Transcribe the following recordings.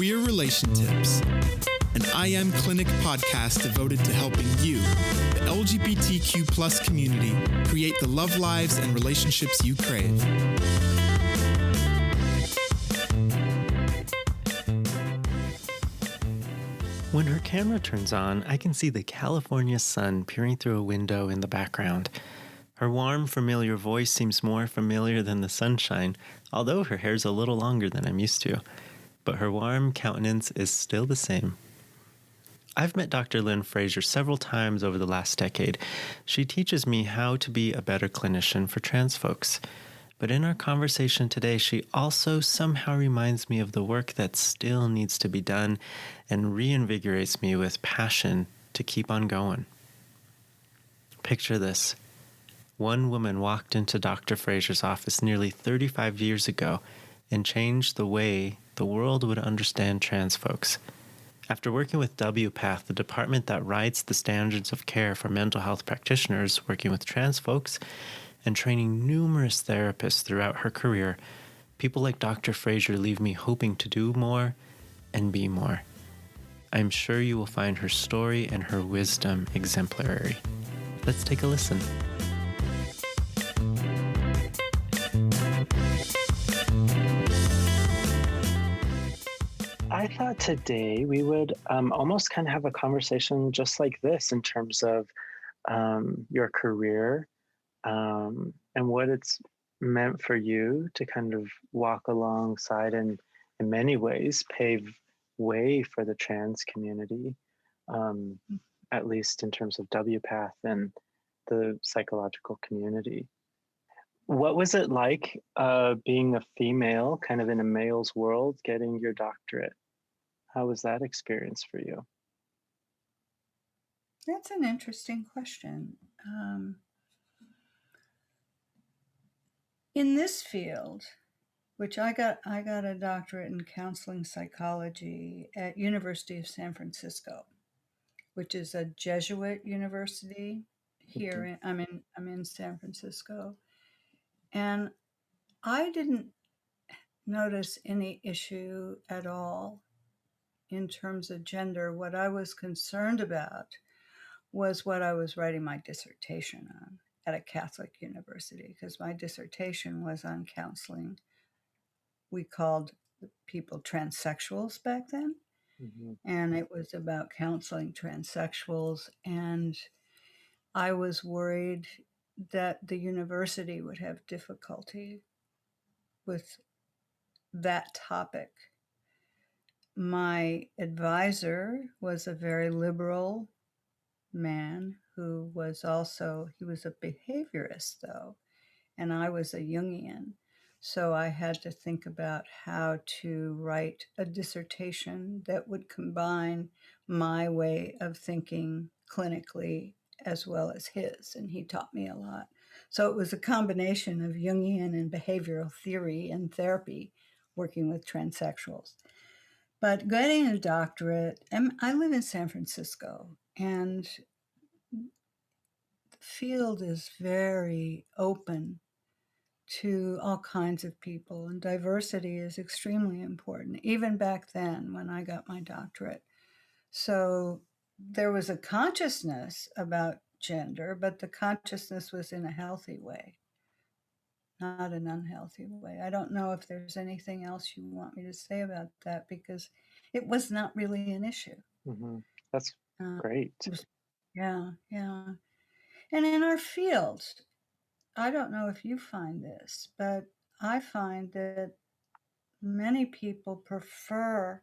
Queer Relation Tips, an I Am Clinic podcast devoted to helping you, the LGBTQ plus community, create the love lives and relationships you crave. When her camera turns on, I can see the California sun peering through a window in the background. Her warm, familiar voice seems more familiar than the sunshine, although her hair's a little longer than I'm used to. But her warm countenance is still the same. I've met Dr. Lin Fraser several times over the last decade. She teaches me how to be a better clinician for trans folks. But in our conversation today, she also somehow reminds me of the work that still needs to be done and reinvigorates me with passion to keep on going. Picture this. One woman walked into Dr. Fraser's office nearly 35 years ago and changed the way the world would understand trans folks. After working with WPATH, the department that writes the standards of care for mental health practitioners working with trans folks, and training numerous therapists throughout her career, people like Dr. Fraser leave me hoping to do more and be more. I'm sure you will find her story and her wisdom exemplary. Let's take a listen. I thought today we would almost kind of have a conversation just like this in terms of your career and what it's meant for you to kind of walk alongside and in many ways pave way for the trans community, at least in terms of WPATH and the psychological community. What was it like being a female, kind of in a male's world, getting your doctorate? How was that experience for you? That's an interesting question. In this field, which I got a doctorate in counseling psychology at University of San Francisco, which is a Jesuit university here. I'm in San Francisco, and I didn't notice any issue at all in terms of gender. What I was concerned about was what I was writing my dissertation on at a Catholic university, because my dissertation was on counseling. We called people transsexuals back then. Mm-hmm. And it was about counseling transsexuals. And I was worried that the university would have difficulty with that topic. My advisor was a very liberal man who was he was a behaviorist though, and I was a Jungian. So I had to think about how to write a dissertation that would combine my way of thinking clinically as well as his, and he taught me a lot. So it was a combination of Jungian and behavioral theory and therapy working with transsexuals. But getting a doctorate, and I live in San Francisco, and the field is very open to all kinds of people, and diversity is extremely important, even back then when I got my doctorate. So there was a consciousness about gender, but the consciousness was in a healthy way, not an unhealthy way. I don't know if there's anything else you want me to say about that, because it was not really an issue. Mm-hmm. That's great. Yeah. And in our field, I don't know if you find this, but I find that many people prefer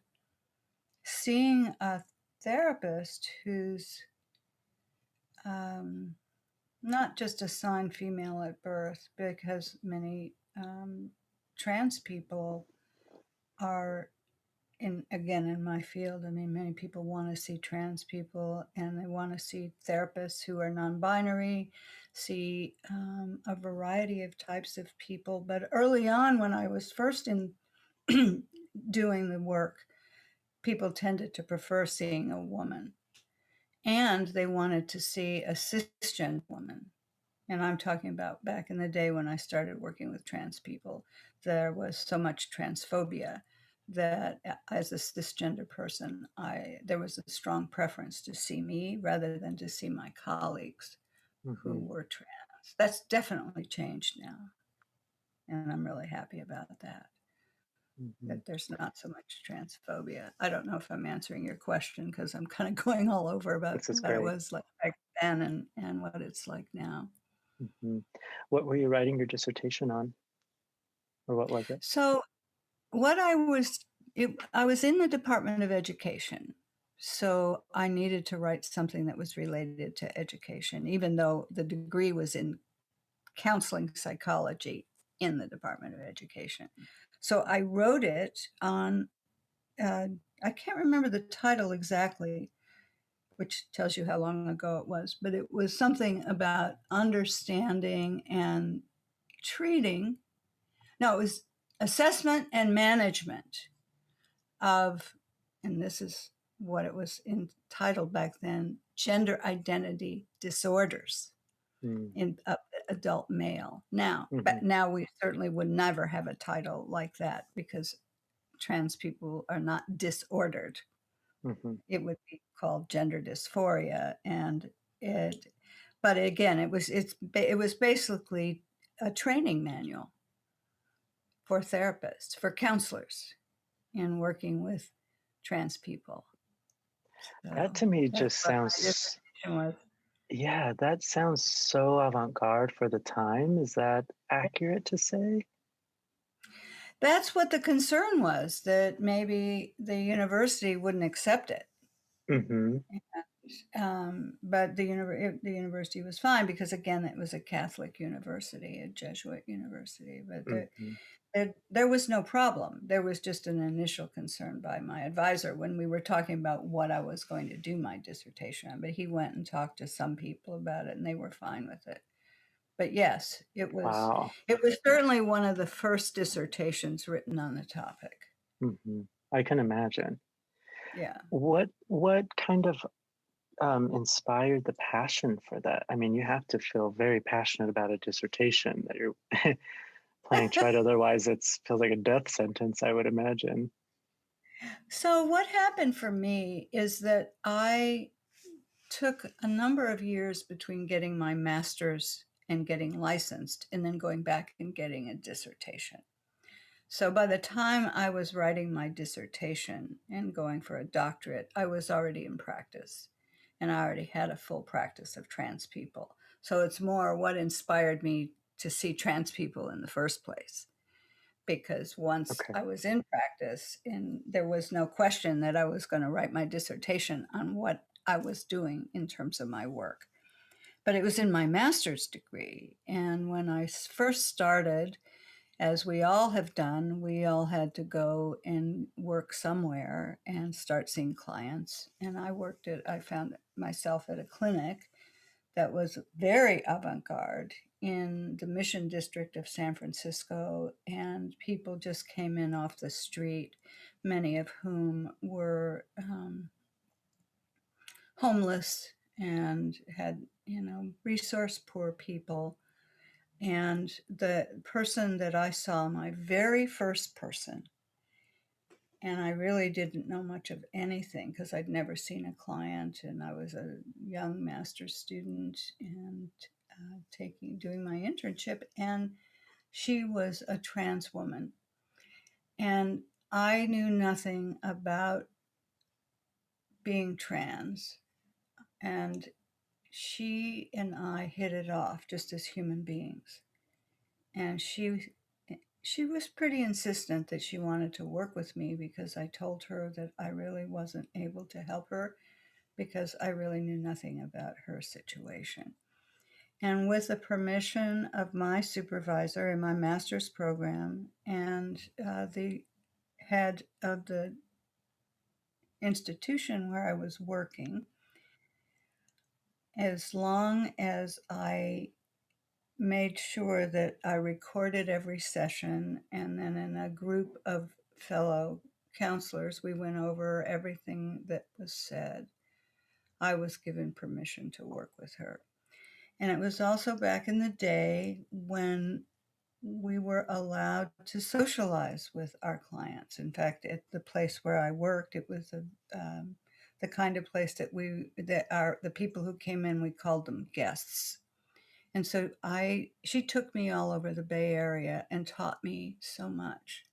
seeing a therapist who's not just assigned female at birth, because many trans people are in my field. I mean, many people want to see trans people, and they want to see therapists who are non-binary, see a variety of types of people. But early on, when I was first in doing the work, people tended to prefer seeing a woman, and they wanted to see a cisgender woman. And I'm talking about back in the day when I started working with trans people, there was so much transphobia that as a cisgender person, there was a strong preference to see me rather than to see my colleagues who Mm-hmm. were trans. That's definitely changed now, and I'm really happy about that. Mm-hmm. That there's not so much transphobia. I don't know if I'm answering your question because I'm kind of going all over about This is what it great. was like back then and what it's like now. Mm-hmm. What were you writing your dissertation on, or what was it? So what I was in the Department of Education. So I needed to write something that was related to education, even though the degree was in counseling psychology in the Department of Education. So I wrote it on, uh, I can't remember the title exactly, which tells you how long ago it was, but it was something about understanding and treating. No, it was assessment and management of, and this is what it was entitled back then, gender identity disorders in adult male. Now, Mm-hmm. but now we certainly would never have a title like that because trans people are not disordered. Mm-hmm. It would be called gender dysphoria, and it. But again, it was basically a training manual for therapists, for counselors in working with trans people. That So to me that's just what my sounds, dissertation was. yeah, that sounds so avant-garde for the time. Is that accurate to say? That's what the concern was, that maybe the university wouldn't accept it. Mm-hmm. But the university was fine because, again, it was a Catholic university, a Jesuit university. But Mm-hmm. there was no problem. There was just an initial concern by my advisor when we were talking about what I was going to do my dissertation on. But he went and talked to some people about it, and they were fine with it. But yes, Wow. it was certainly one of the first dissertations written on the topic. Mm-hmm. I can imagine. Yeah. What kind of inspired the passion for that? I mean, you have to feel very passionate about a dissertation that you're planning to write. Otherwise, it feels like a death sentence, I would imagine. So what happened for me is that I took a number of years between getting my master's and getting licensed and then going back and getting a dissertation. So by the time I was writing my dissertation and going for a doctorate, I was already in practice and I already had a full practice of trans people. So it's more what inspired me to see trans people in the first place. Because once Okay. I was in practice, and there was no question that I was going to write my dissertation on what I was doing in terms of my work. But it was in my master's degree. And when I first started, as we all have done, we all had to go and work somewhere and start seeing clients. And I found myself at a clinic that was very avant garde in the Mission District of San Francisco. And people just came in off the street, many of whom were homeless and had, resource poor people. And the person that I saw, my very first person, and I really didn't know much of anything because I'd never seen a client, and I was a young master's student and doing my internship, and she was a trans woman, and I knew nothing about being trans, and she and I hit it off just as human beings, and she was pretty insistent that she wanted to work with me because I told her that I really wasn't able to help her because I really knew nothing about her situation. And with the permission of my supervisor in my master's program and the head of the institution where I was working, as long as I made sure that I recorded every session, and then in a group of fellow counselors, we went over everything that was said, I was given permission to work with her. And it was also back in the day when we were allowed to socialize with our clients. In fact, at the place where I worked, it was the kind of place that the people who came in, we called them guests. And so she took me all over the Bay Area and taught me so much.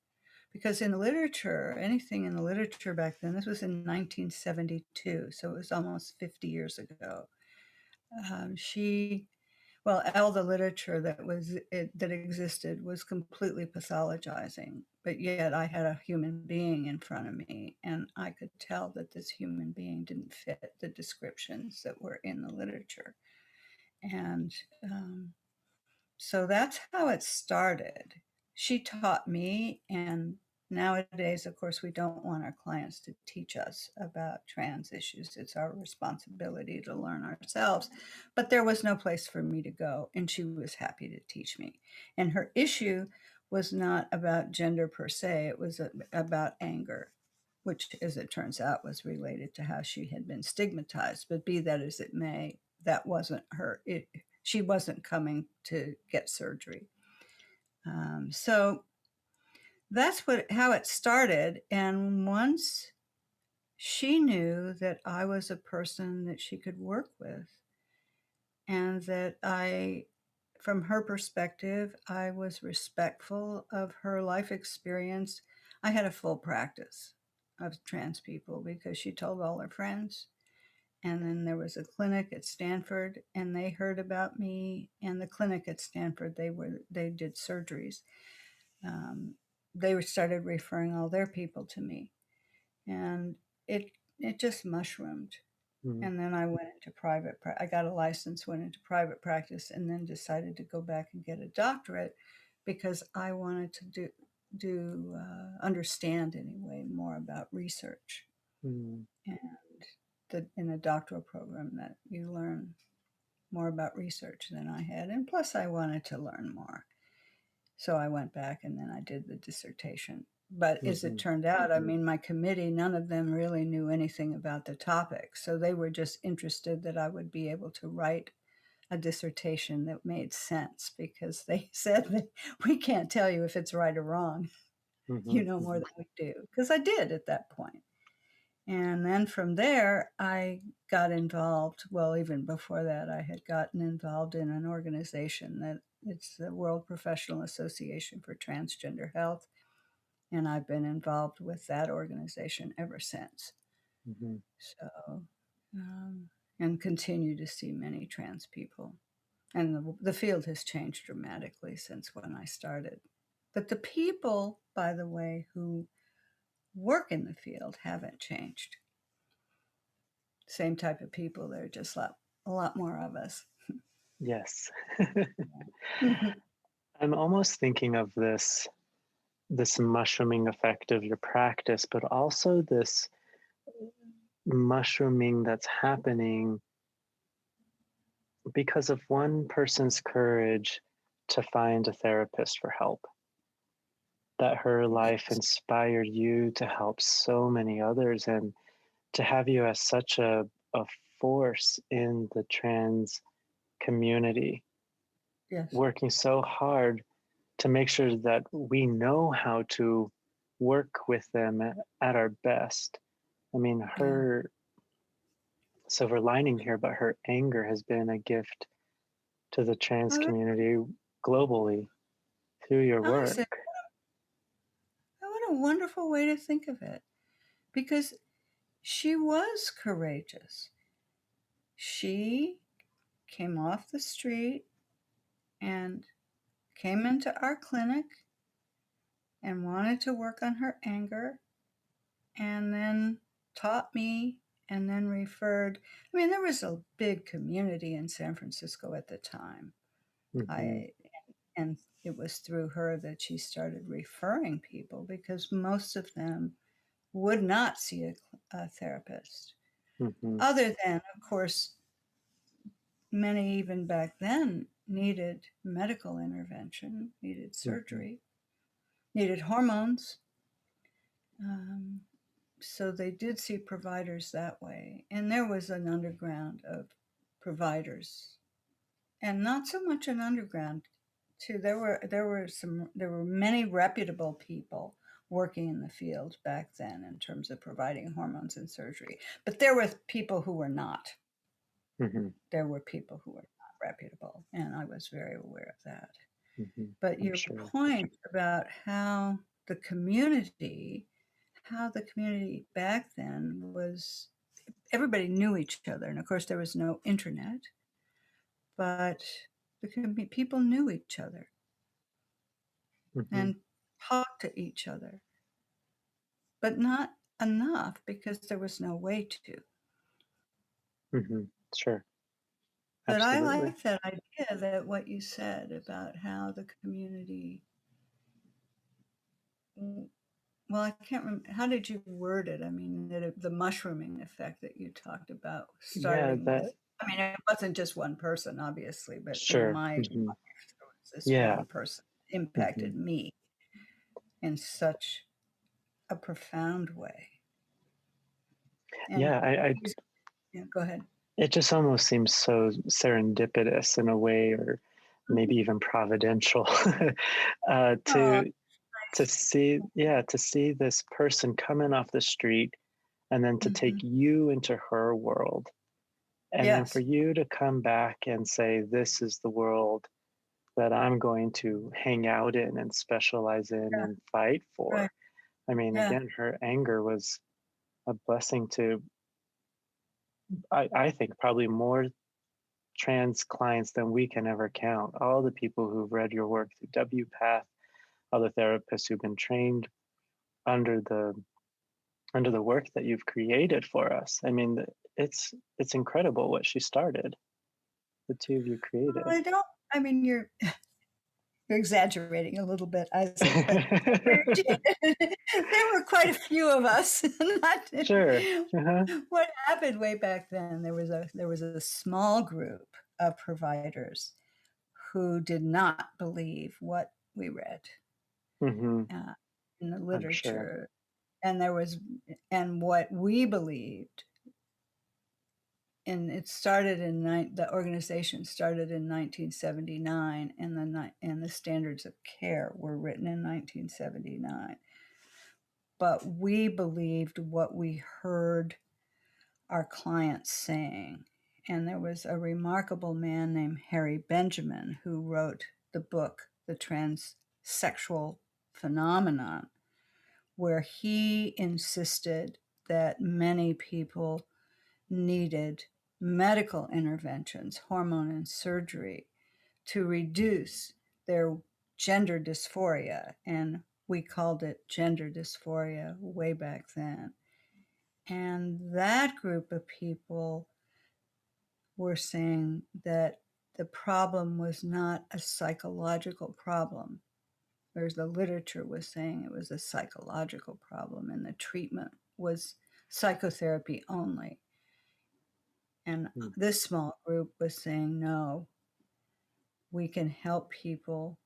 Because in literature, anything in the literature back then, this was in 1972, so it was almost 50 years ago. She Well, all the literature that existed was completely pathologizing, but yet I had a human being in front of me, and I could tell that this human being didn't fit the descriptions that were in the literature. And so that's how it started. She taught me, and nowadays, of course, we don't want our clients to teach us about trans issues. It's our responsibility to learn ourselves. But there was no place for me to go, and she was happy to teach me. And her issue was not about gender per se, it was about anger, which, as it turns out, was related to how she had been stigmatized. But be that as it may, that wasn't she wasn't coming to get surgery. So that's how it started. And once she knew that I was a person that she could work with, and that from her perspective, I was respectful of her life experience. I had a full practice of trans people because she told all her friends. And then there was a clinic at Stanford, and they heard about me. And the clinic at Stanford, they did surgeries. They started referring all their people to me, and it just mushroomed. Mm. And then I went into I got a license, went into private practice, and then decided to go back and get a doctorate because I wanted to understand anyway more about research. Mm. And in a doctoral program that you learn more about research than I had. And plus, I wanted to learn more. So I went back and then I did the dissertation. But as it turned out, I mean, my committee, none of them really knew anything about the topic. So they were just interested that I would be able to write a dissertation that made sense, because they said that we can't tell you if it's right or wrong. Mm-hmm. You know more than we do. Because I did at that point. And then from there, I got involved. Well, even before that, I had gotten involved in an organization that it's the World Professional Association for Transgender Health. And I've been involved with that organization ever since. Mm-hmm. So, and continue to see many trans people. And the field has changed dramatically since when I started. But the people, by the way, who work in the field haven't changed. Same type of people. There are just a lot more of us. Yes. I'm almost thinking of this mushrooming effect of your practice, but also this mushrooming that's happening because of one person's courage to find a therapist for help. That her life Yes. inspired you to help so many others, and to have you as such a force in the trans community, Yes. working so hard to make sure that we know how to work with them at our best. I mean, Yeah. her silver lining here, but her anger has been a gift to the trans Oh, community globally through your I work. said, what a wonderful way to think of it. Because she was courageous. She came off the street and came into our clinic and wanted to work on her anger, and then taught me, and then referred. I mean, there was a big community in San Francisco at the time. Mm-hmm. And it was through her that she started referring people, because most of them would not see a therapist. Mm-hmm. Other than, of course, many even back then needed medical intervention, needed Mm-hmm. surgery, needed hormones. Um, so they did see providers that way. And there was an underground of providers, and not so much an underground too. There were many reputable people working in the field back then in terms of providing hormones and surgery. But there were people who were not. Hmm. There were people who were not reputable, and I was very aware of that. Hmm. But I'm your sure. point about the community, how the community back then was, everybody knew each other. And of course, there was no internet, but people knew each other Hmm. and talked to each other, but not enough because there was no way to. Hmm. Sure. But I Absolutely. like that idea, that what you said about how the community, well, I can't remember, how did you word it? I mean, the mushrooming effect that you talked about, Yeah, starting with, that, I mean, it wasn't just one person, obviously, but in sure. my life, Hmm. there was this Yeah. one person Hmm. impacted me in such a profound way. And Yeah, yeah, go ahead. it just almost seems so serendipitous in a way, or maybe even providential, uh, Oh, to to see this person coming off the street and then to take mhm. you into her world, and then for Yes, you to come back and say, this is the world that I'm going to hang out in and specialize in yeah, and fight right, for. I mean, yeah. again, her anger was a blessing to, I think, probably more trans clients than we can ever count. All the people who've read your work through WPATH, all the therapists who've been trained under the work that you've created for us. I mean, it's incredible what she started. The two of you created. Well, I mean, you're exaggerating a little bit, Isaac, but there were quite a few of us. Sure. Uh-huh. What happened way back then? There was a small group of providers who did not believe what we read Mm-hmm. uh, in the I'm sure. literature, and what we believed. And the organization started in 1979, and the standards of care were written in 1979. But we believed what we heard our clients saying. And there was a remarkable man named Harry Benjamin who wrote the book The Transsexual Phenomenon, where he insisted that many people needed medical interventions, hormone and surgery, to reduce their gender dysphoria. And we called it gender dysphoria way back then. And that group of people were saying that the problem was not a psychological problem, whereas the literature was saying it was a psychological problem, and the treatment was psychotherapy only. And Mm. this small group was saying, no, we can help people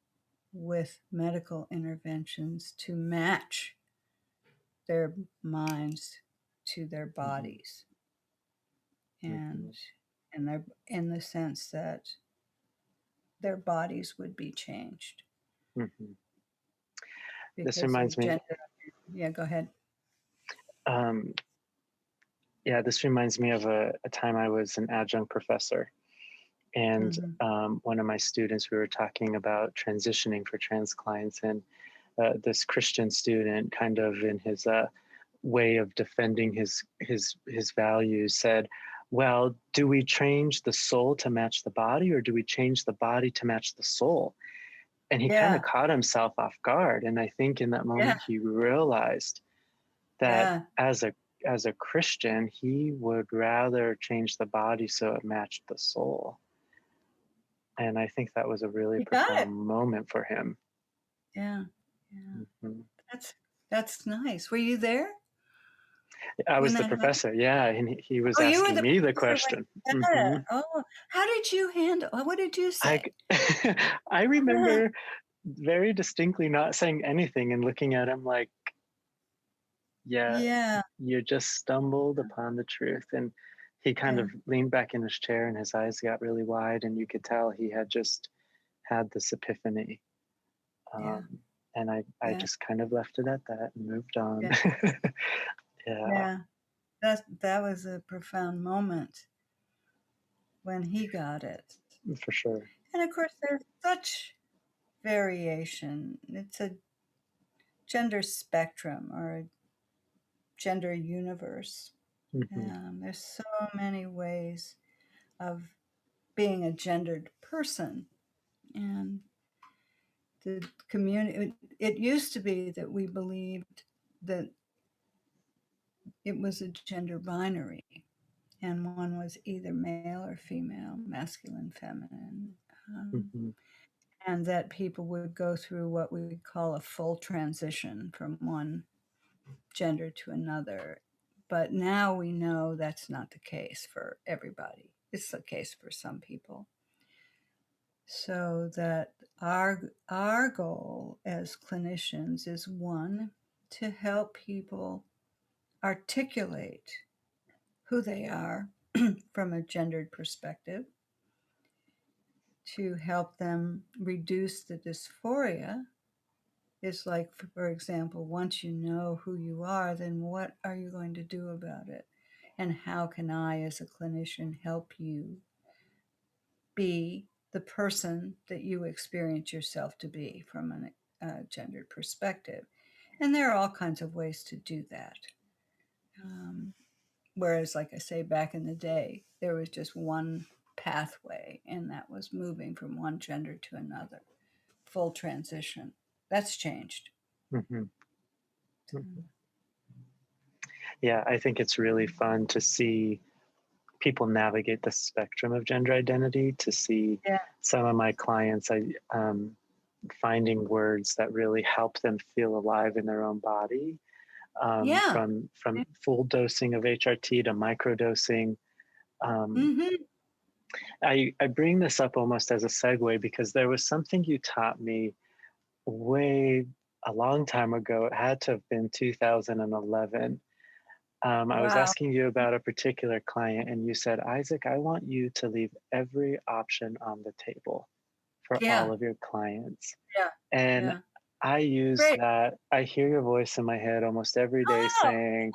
with medical interventions to match their minds to their Mm-hmm. bodies. Mm-hmm. And they're in the sense that their bodies would be changed Mm-hmm. This because reminds of me. gender. Yeah, go ahead. Um, yeah, this reminds me of a time I was an adjunct professor, and Mm-hmm. one of my students, we were talking about transitioning for trans clients, and this Christian student, kind of in his way of defending his values, said, well, do we change the soul to match the body, or do we change the body to match the soul? And he kind of Yeah, caught himself off guard, and I think in that yeah, moment he realized that yeah. as a Christian, he would rather change the body so it matched the soul. And I think that was a really You got profound it. moment for him. Yeah, yeah. Mhm. That's that's nice. Were you there I when was the that happened? professor, yeah, and he was Oh, you were asking the me the professor question. when you said Hmm. it. Oh, how did you handle? What did you I say? I remember very distinctly not saying anything and looking at him like, yeah, Yeah, you just stumbled upon the truth. And he kind yeah, of leaned back in his chair and his eyes got really wide, and you could tell he had just had this epiphany. Yeah. And I Yeah. just kind of left it at that and moved on. Yeah. Yeah, Yeah. That was a profound moment when he got it. for sure. And of course, there's such variation. It's a gender spectrum or a gender universe. Hmm. There's so many ways of being a gendered person. And the community, it used to be that we believed that it was a gender binary, and one was either male or female, masculine, feminine, Hmm. and that people would go through what we would call a full transition from one gender to another. But now we know that's not the case for everybody. It's the case for some people. So that our goal as clinicians is one, to help people articulate who they are from a gendered perspective, to help them reduce the dysphoria. It's like, for example, once you know who you are, then what are you going to do about it? And how can I, as a clinician, help you be the person that you experience yourself to be from a gendered perspective? And there are all kinds of ways to do that. Um, Whereas, like I say, back in the day, there was just one pathway, and that was moving from one gender to another, full transition. That's changed. Hmm. Yeah, I think it's really fun to see people navigate the spectrum of gender identity, to see Yeah. some of my clients finding words that really help them feel alive in their own body, Yeah. from full dosing of HRT to microdosing. Um, Mm-hmm. I bring this up almost as a segue because there was something you taught me way a long time ago. It had to have been 2011. I was Wow. asking you about a particular client, and you said, Isaac, I want you to leave every option on the table for all Yeah. of your clients. Yeah. And Yeah. I use Great. that. I hear your voice in my head almost every day Oh, saying,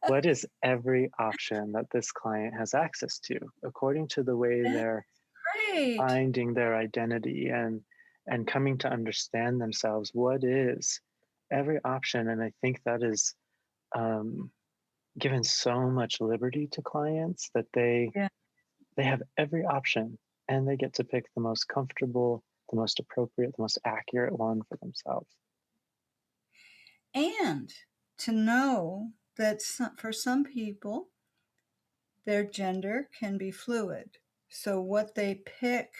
what is every option that this client has access to according to the way that's they're great. finding their identity and coming to understand themselves? What is every option? And I think that is um, given so much liberty to clients that Yeah. they have every option and they get to pick the most comfortable, the most appropriate, the most accurate one for themselves. And to know that for some people, their gender can be fluid. So what they pick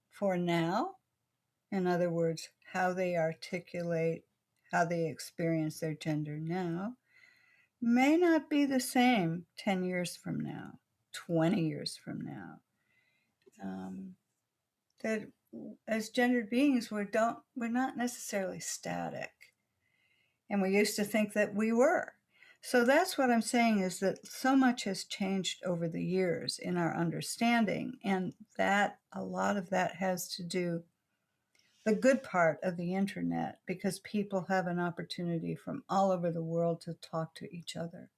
for now, in other words, how they articulate, how they experience their gender now, may not be the same 10 years from now, 20 years from now. Um, that as gendered beings, we're not necessarily static. And we used to think that we were. So that's what I'm saying, is that so much has changed over the years in our understanding, and that a lot of that has to do the good part of the internet, because people have an opportunity from all over the world to talk to each other.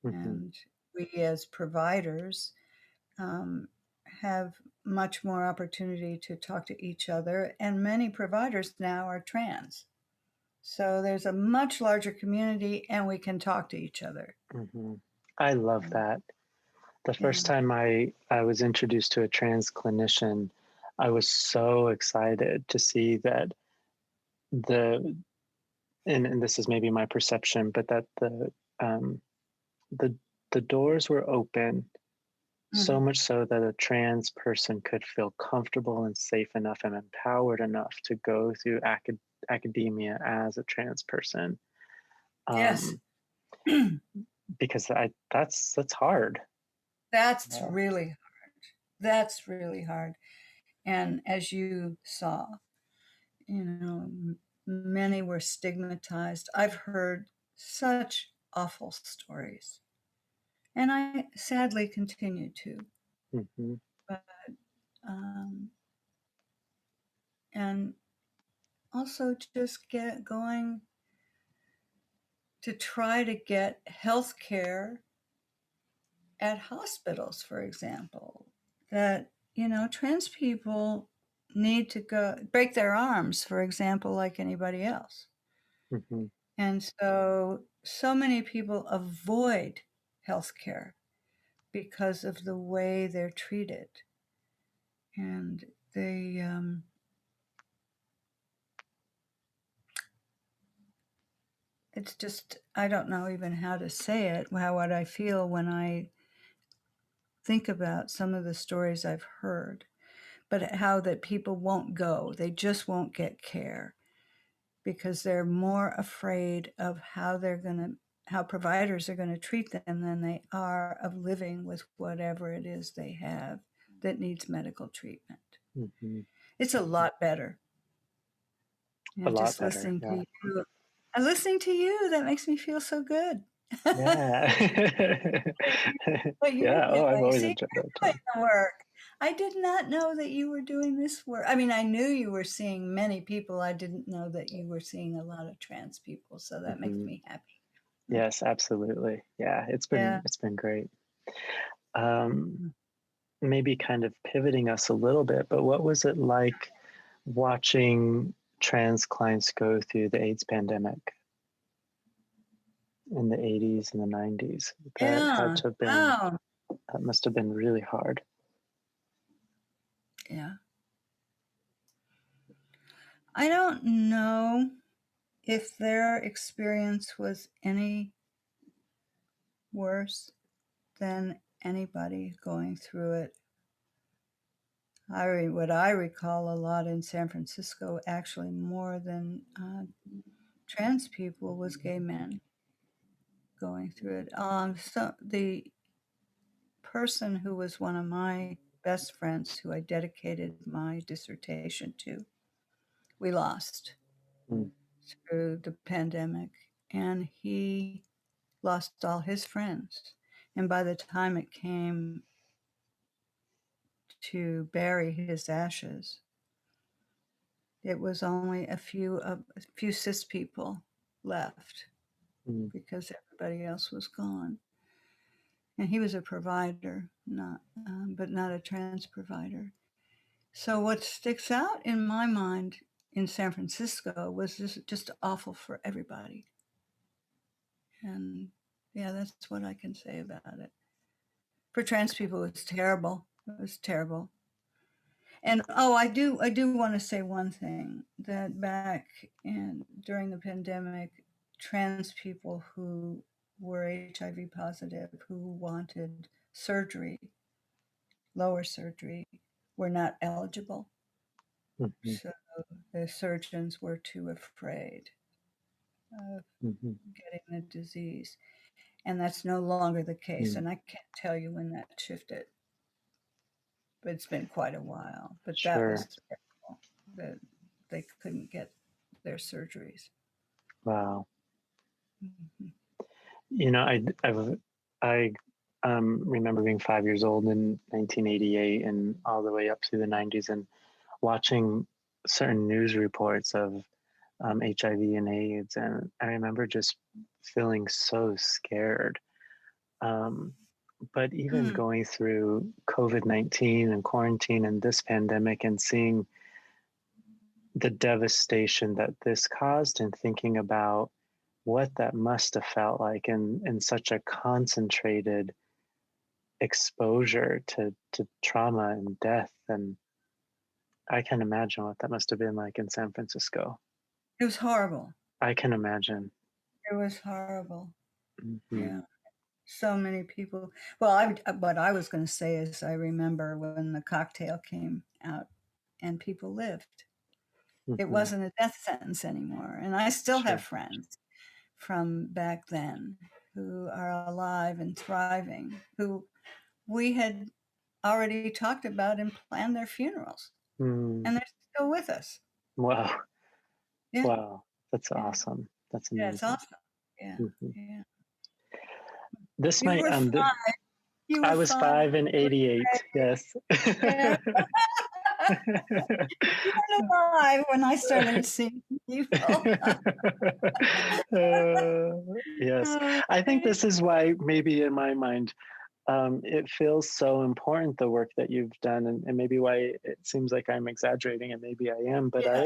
Hmm. And we as providers um, have much more opportunity to talk to each other, and many providers now are trans. So there's a much larger community, and we can talk to each other. Hmm. I love that. The Yeah. first time I was introduced to a trans clinician, I was so excited to see that the and this is maybe my perception, but that um, the the doors were open so Mhm. much so that a trans person could feel comfortable and safe enough and empowered enough to go through academia as a trans person. Yes. Um, because that's hard. That's Yeah. really hard. That's really hard. And as you saw, many were stigmatized. I've heard such awful stories, and I sadly continue to. Hmm. But um, and also just going to try to get health care at hospitals, for example, that, trans people need to go break their arms, for example, like anybody else. Mm-hmm. And so many people avoid health care because of the way they're treated. And they, it's just, I don't know even how to say it, what I feel when I think about some of the stories I've heard, but how that people won't go, they just won't get care because they're more afraid of how providers are going to treat them than they are of living with whatever it is they have that needs medical treatment. Mm-hmm. It's a lot better. A lot Just better. listening to Yeah. you. And listening to you, that makes me feel so good. Yeah. What you're Yeah. Oh, I've doing. always See, enjoyed that you're doing too. the work. I did not know that you were doing this work. I mean, I knew you were seeing many people. I didn't know that you were seeing a lot of trans people. So that makes Mm-hmm. me happy. Yes, absolutely. Yeah, it's Yeah. been great. Maybe kind of pivoting us a little bit, but what was it like watching trans clients go through the AIDS pandemic in the 80s and the 90s? Yeah. Oh, That must have been really hard. yeah. I don't know if their experience was any worse than anybody going through it. What I recall a lot in San Francisco, actually more than trans people, was gay men going through it. So the person who was one of my best friends, who I dedicated my dissertation to, we lost Mm, through the pandemic, and he lost all his friends. And by the time it came to bury his ashes, it was only a few cis people left mm, because everybody else was gone. And he was a provider, but not a trans provider. So what sticks out in my mind in San Francisco was just awful for everybody. And yeah, that's what I can say about it. For trans people, it was terrible. It was terrible. And I do want to say one thing, that back during the pandemic, trans people who were HIV positive, who wanted surgery, lower surgery, were not eligible. mm-hmm, So the surgeons were too afraid of mm-hmm, getting the disease. And that's no longer the case. mm. And I can't tell you when that shifted, but it's been quite a while. But that Sure. was terrible, that they couldn't get their surgeries. Wow. Mhm. You know, I remember being 5 years old in 1988 and all the way up through the 90s and watching certain news reports of HIV and AIDS. And I remember just feeling so scared. But even Mm. going through COVID-19 and quarantine and this pandemic and seeing the devastation that this caused and thinking about what that must have felt like in such a concentrated exposure to trauma and death. And I can imagine what that must have been like in San Francisco. It was horrible. I can imagine. It was horrible. Mm-hmm. Yeah. So many people. Well, what I was going to say is I remember when the cocktail came out and people lived. It Mm-hmm. wasn't a death sentence anymore. And I still have Sure. friends from back then who are alive and thriving, who we had already talked about and planned their funerals, Mm. and they're still with us. Wow. Yeah, Wow. That's yeah, awesome. That's yeah. It's amazing. awesome. Yeah, Mm-hmm. yeah. This You might were five. You I were was five. 5 in 88. Yes. Yeah. You weren't alive when I started seeing people. Yes, I think this is why maybe in my mind it feels so important, the work that you've done, and maybe why it seems like I'm exaggerating, and maybe I am, but Yeah.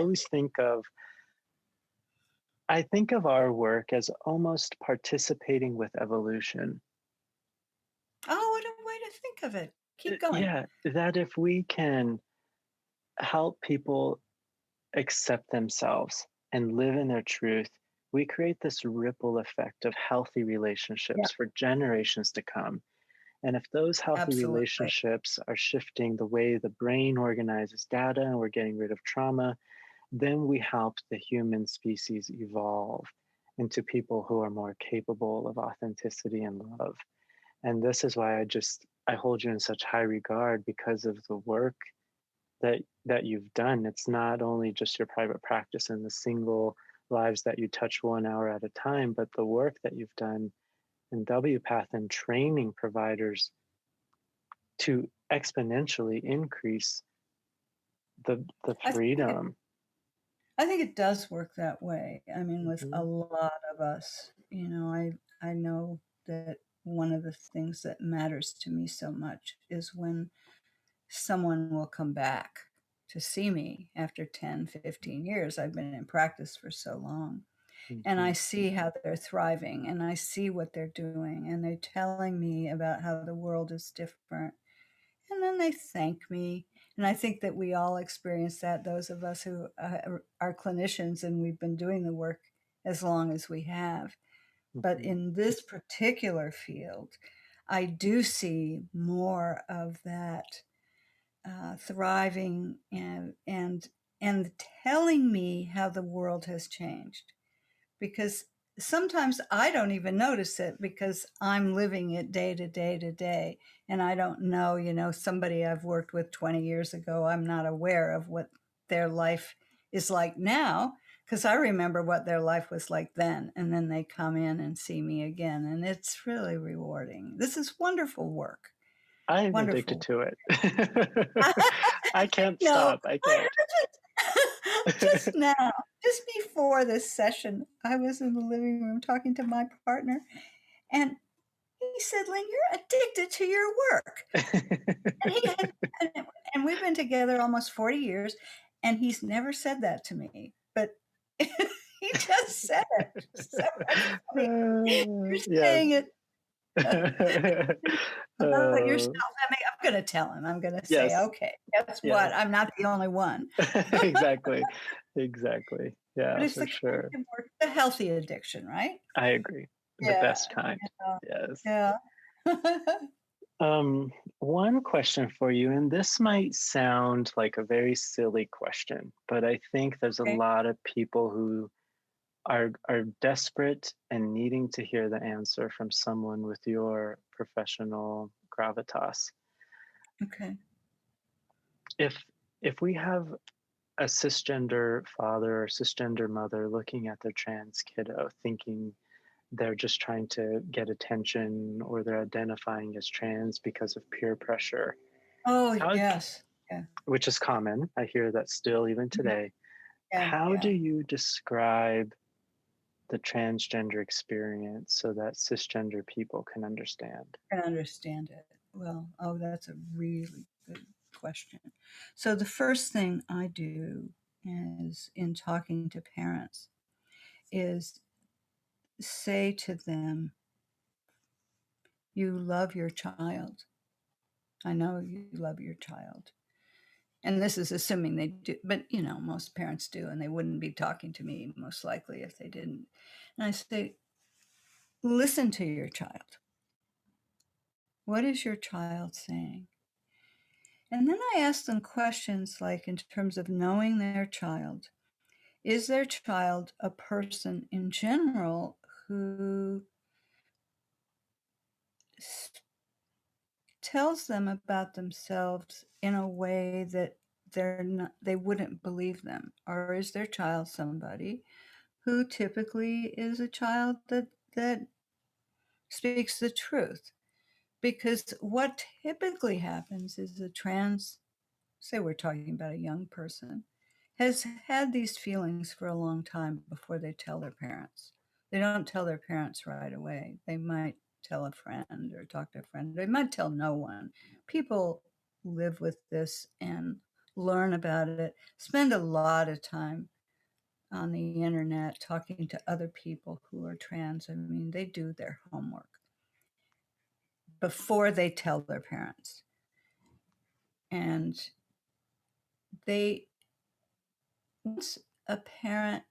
I think of our work as almost participating with evolution. Oh, what a way to think of it. Keep going. Yeah, that if we can help people accept themselves and live in their truth, we create this ripple effect of healthy Yeah, relationships for generations to come. And if those healthy absolutely. relationships are shifting the way the brain organizes data and we're getting rid of trauma, then we help the human species evolve into people who are more capable of authenticity and love. And this is why I hold you in such high regard because of the work that you've done. It's not only just your private practice and the single lives that you touch 1 hour at a time, but the work that you've done in WPATH and training providers to exponentially increase the I think it freedom. I think it does work that way. I mean, with a Mhm, lot of us, I know that one of the things that matters to me so much is when someone will come back to see me after 10, 15 years. I've been in practice for so long. And I mhm, see how they're thriving and I see what they're doing and they're telling me about how the world is different. And then they thank me. And I think that we all experience that, those of us who are clinicians and we've been doing the work as long as we have. But mhm. in this particular field, I do see more of that thriving and telling me how the world has changed, because sometimes I don't even notice it because I'm living it day to day to day. And I don't know, somebody I've worked with 20 years ago, I'm not aware of what their life is like now because I remember what their life was like then. And then they come in and see me again. And it's really rewarding. This is wonderful work. I'm addicted Wonderful. to it. I can't No, stop. I can't. just now, just before this session, I was in the living room talking to my partner, and he said, "Lynn, you're addicted to your work." And he had, and we've been together almost 40 years, and he's never said that to me, but he just said it. So that's funny. You're Yes. saying it about Uh, yourself. I'm going to tell him. I'm going to say, yes. "Okay, guess Yes. what? I'm not the only one." Exactly. Exactly. But Yeah, it's for the kind sure. of work, the healthy addiction, right? I agree. The Yeah, best kind. Yes. yeah, yeah. Um, One question for you, and this might sound like a very silly question, but I think there's a Okay, lot of people who are desperate and needing to hear the answer from someone with your professional gravitas. okay. If we have a cisgender father or cisgender mother looking at their trans kiddo thinking they're just trying to get attention or they're identifying as trans because of peer pressure, Oh, how yes. Yeah, which is common, I hear that still even mhm, today, yeah, how do yeah. you describe the transgender experience so that cisgender people can understand? I can understand it. Well, oh, that's a really good question. So the first thing I do is in talking to parents is say to them, "You love your child. I know you love your child." And this is assuming they do, but most parents do, and they wouldn't be talking to me most likely if they didn't. And I say, listen to your child. What is your child saying? And then I ask them questions like, in terms of knowing their child, is their child a person in general who tells them about themselves in a way that they wouldn't believe them? Or is their child somebody who typically is a child that speaks the truth? Because what typically happens is a trans say we're talking about a young person, has had these feelings for a long time before they tell their parents. They don't tell their parents right away. They might tell a friend or talk to a friend. They might tell no one. People live with this and learn about it, spend a lot of time on the internet talking to other people who are trans. I mean, they do their homework before they tell their parents. And they, once a parent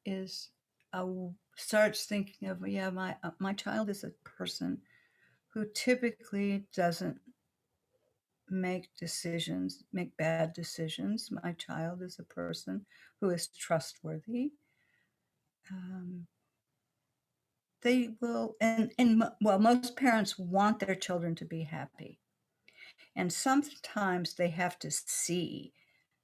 starts thinking of, yeah, my child is a person who typically doesn't make bad decisions. My child is a person who is trustworthy. Um, they will, well, most parents want their children to be happy. And sometimes they have to see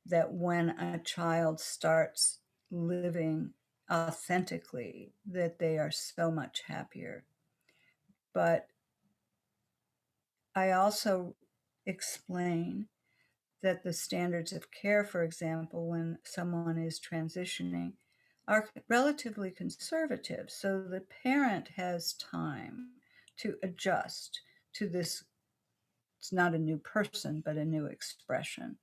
that when a child starts living authentically, that they are so much happier. But I also explain that the standards of care, for example, when someone is transitioning, are relatively conservative. So the parent has time to adjust to this. It's not a new person, but a new expression,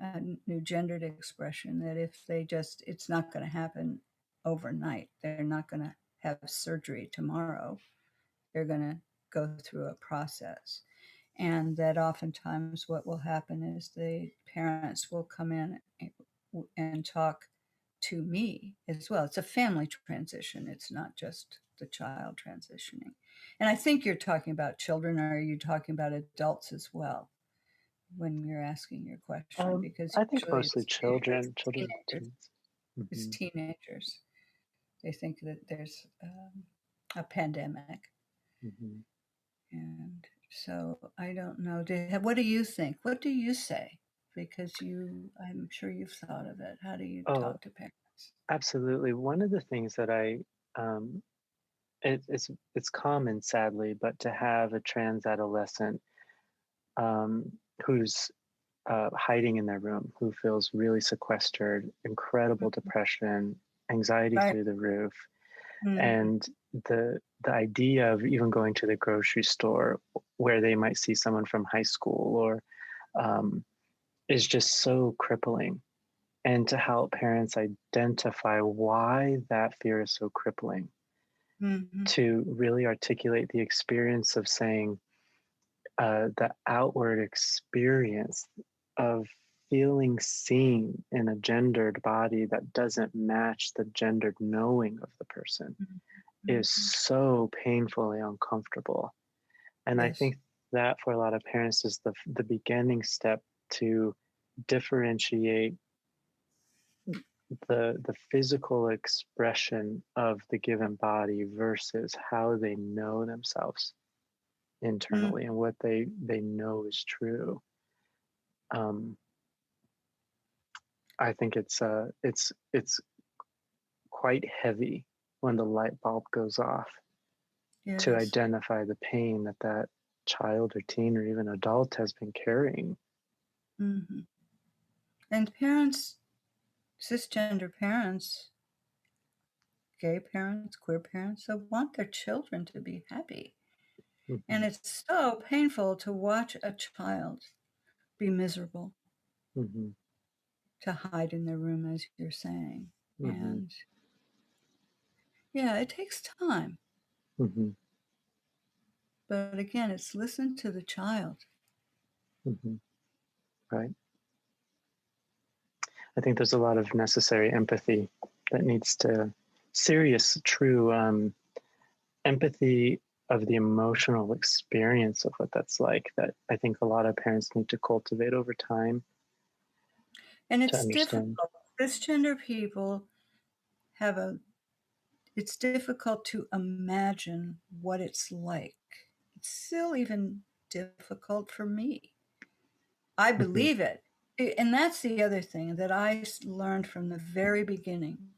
a new gendered expression, that if it's not going to happen overnight. They're not going to have surgery tomorrow. They're going to go through a process. And that oftentimes what will happen is the parents will come in and talk to me as well. It's a family transition. It's not just the child transitioning. And I think you're talking about children, or are you talking about adults as well when you're asking your question? Because I think usually mostly children, children and teenagers. teens. It's Hmm. teenagers. They think that there's a pandemic. Hmm. And so I don't know. What do you think? What do you say? Because I'm sure you've thought of it. How do you Oh, talk to parents? absolutely. One of the things that um, it's common, sadly, but to have a trans adolescent um, who's hiding in their room, who feels really sequestered, incredible depression, anxiety Right. through the roof, Mm-hmm. and the idea of even going to the grocery store where they might see someone from high school or um, is just so crippling. And to help parents identify why that fear is so crippling, Mm-hmm. to really articulate the experience of saying the outward experience of feeling seen in a gendered body that doesn't match the gendered knowing of the person is Mm-hmm. so painfully uncomfortable. And I Yes. think that for a lot of parents is the beginning step to differentiate the physical expression of the given body versus how they know themselves Mm. internally and what they know is true. Um, I think it's quite heavy when the light bulb goes off to Yes. identify the pain that that child or teen or even adult has been carrying. Mm-hmm. And parents, cisgender parents, gay parents, queer parents, they want their children to be happy. And Hmm. it's so painful to watch a child be miserable, Hmm. to hide in their room, as you're saying. Hmm. And yeah, it takes time. Hmm. But again, it's listen to the child. Hmm. Right. I think there's a lot of necessary empathy that needs to, serious, true empathy of the emotional experience of what that's like, that I think a lot of parents need to cultivate over time And to it's understand. difficult. Cisgender people have it's difficult to imagine what it's like. It's still even difficult for me. I Hmm. believe it. And that's the other thing that I learned from the very beginning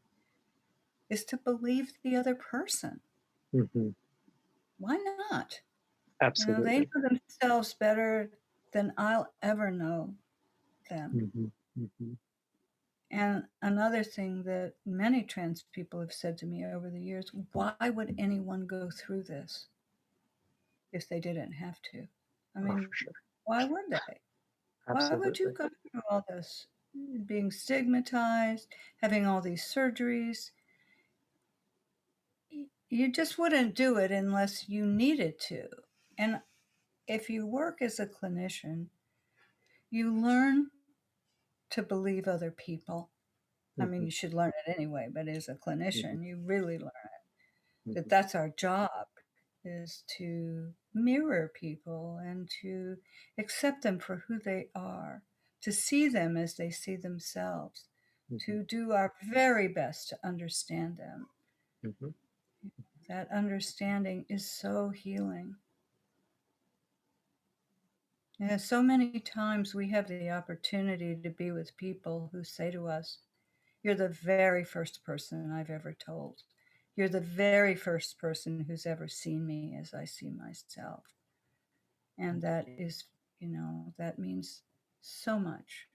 is to believe the other person. Hmm. Why not? They Absolutely. know themselves better than I'll ever know. them. Mm-hmm. Mm-hmm. And another thing that many trans people have said to me over the years, why would anyone go through this if they didn't have to? I Oh, mean, for sure. why would they? Why would you Absolutely. go through all this? Being stigmatized, having all these surgeries. You just wouldn't do it unless you needed to. And if you work as a clinician, you learn to believe other people. I mean, Mm-hmm. you should learn it anyway, but as a Mm-hmm. clinician, you really learn that Mm-hmm. that's our job, is to mirror people and to accept them for who they are, to see them as they see themselves, Mm-hmm. to do our very best to understand them. Mm-hmm. That understanding is so healing. And so many times we have the opportunity to be with people who say to us, "You're the very first person I've ever told. You're the very first person who's ever seen me as I see myself." And that is, that means so much.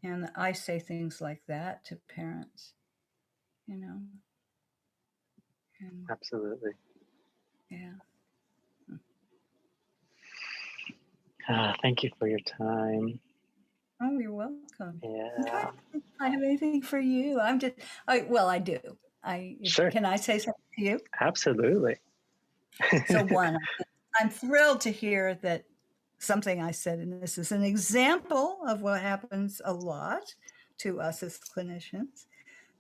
And I say things like that to parents, you know, and Absolutely. yeah. Thank you for your time. Oh, you're welcome. I'm trying Yeah. to think if I have anything for you. I do. Sure. Can I say something to you? Absolutely. So one, I'm thrilled to hear that something I said, and this is an example of what happens a lot to us as clinicians,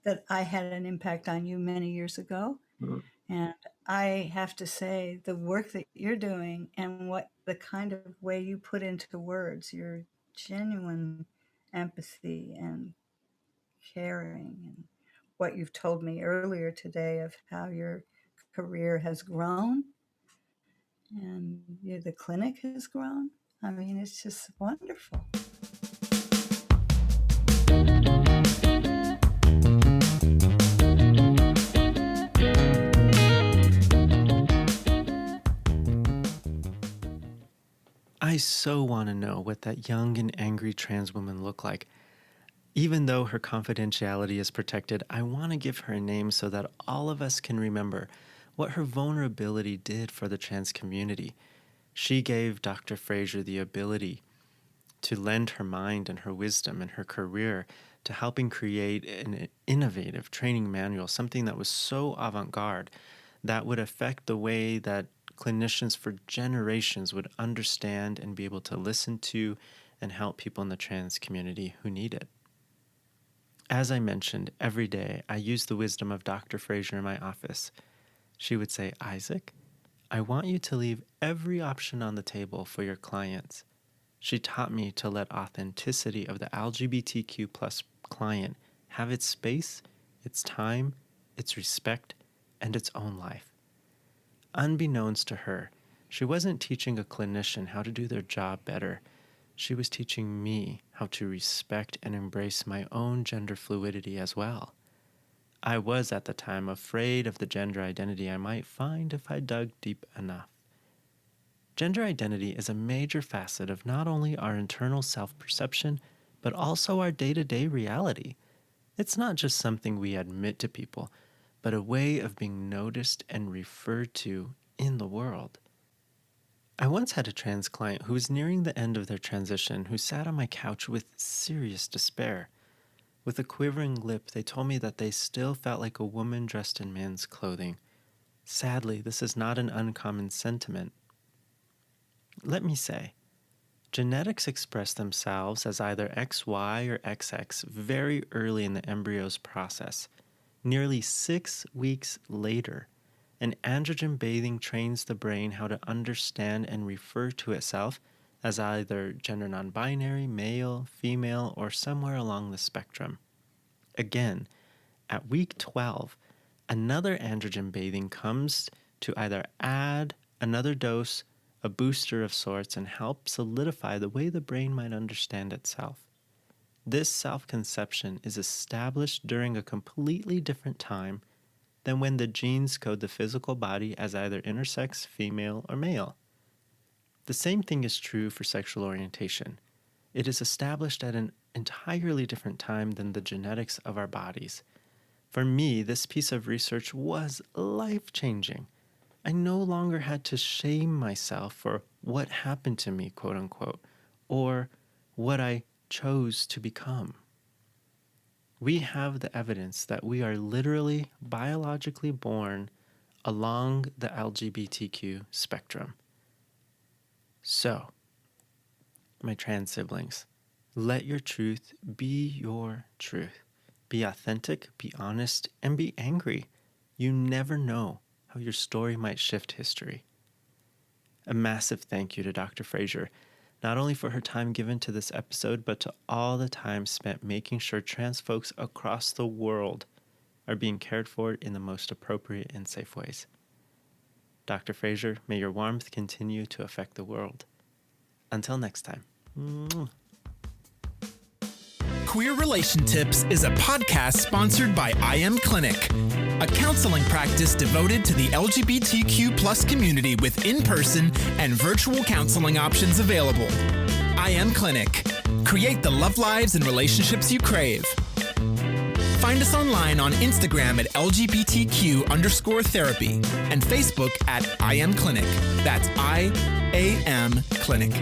that I had an impact on you many years ago. Mm. And I have to say, the work that you're doing and what the kind of way you put into words, your genuine empathy and caring, and what you've told me earlier today of how your career has grown and the clinic has grown. I mean, it's just wonderful. I so want to know what that young and angry trans woman looked like. Even though her confidentiality is protected, I want to give her a name so that all of us can remember what her vulnerability did for the trans community. She gave Dr. Fraser the ability to lend her mind and her wisdom and her career to helping create an innovative training manual, something that was so avant garde that would affect the way that clinicians for generations would understand and be able to listen to and help people in the trans community who need it. As I mentioned, every day I use the wisdom of Dr. Fraser in my office. She would say, "Isaac, I want you to leave every option on the table for your clients." She taught me to let authenticity of the LGBTQ plus client have its space, its time, its respect, and its own life. Unbeknownst to her, she wasn't teaching a clinician how to do their job better. She was teaching me how to respect and embrace my own gender fluidity as well. I was at the time afraid of the gender identity I might find if I dug deep enough. Gender identity is a major facet of not only our internal self-perception, but also our day-to-day reality. It's not just something we admit to people, but a way of being noticed and referred to in the world. I once had a trans client who was nearing the end of their transition who sat on my couch with serious despair. With a quivering lip, they told me that they still felt like a woman dressed in man's clothing. Sadly, this is not an uncommon sentiment. Let me say, genetics express themselves as either XY or XX very early in the embryo's process. Nearly 6 weeks later, an androgen bathing trains the brain how to understand and refer to itself as either gender non-binary, male, female, or somewhere along the spectrum. Again, at week 12, another androgen bathing comes to either add another dose, a booster of sorts, and help solidify the way the brain might understand itself. This self-conception is established during a completely different time than when the genes code the physical body as either intersex, female, or male. The same thing is true for sexual orientation. It is established at an entirely different time than the genetics of our bodies. For me, this piece of research was life-changing. I no longer had to shame myself for what happened to me, quote unquote, or what I chose to become. We have the evidence that we are literally biologically born along the LGBTQ spectrum. So, my trans siblings, let your truth be your truth. Be authentic, be honest, and be angry. You never know how your story might shift history. A massive thank you to Dr. Fraser, not only for her time given to this episode, but to all the time spent making sure trans folks across the world are being cared for in the most appropriate and safe ways. Dr. Fraser, may your warmth continue to affect the world. Until next time. Queer Relation Tips is a podcast sponsored by I Am Clinic, a counseling practice devoted to the LGBTQ+ community with in-person and virtual counseling options available. I Am Clinic. Create the love lives and relationships you crave. Find us online on Instagram at LGBTQ_therapy and Facebook at I Am Clinic. That's I-A-M Clinic.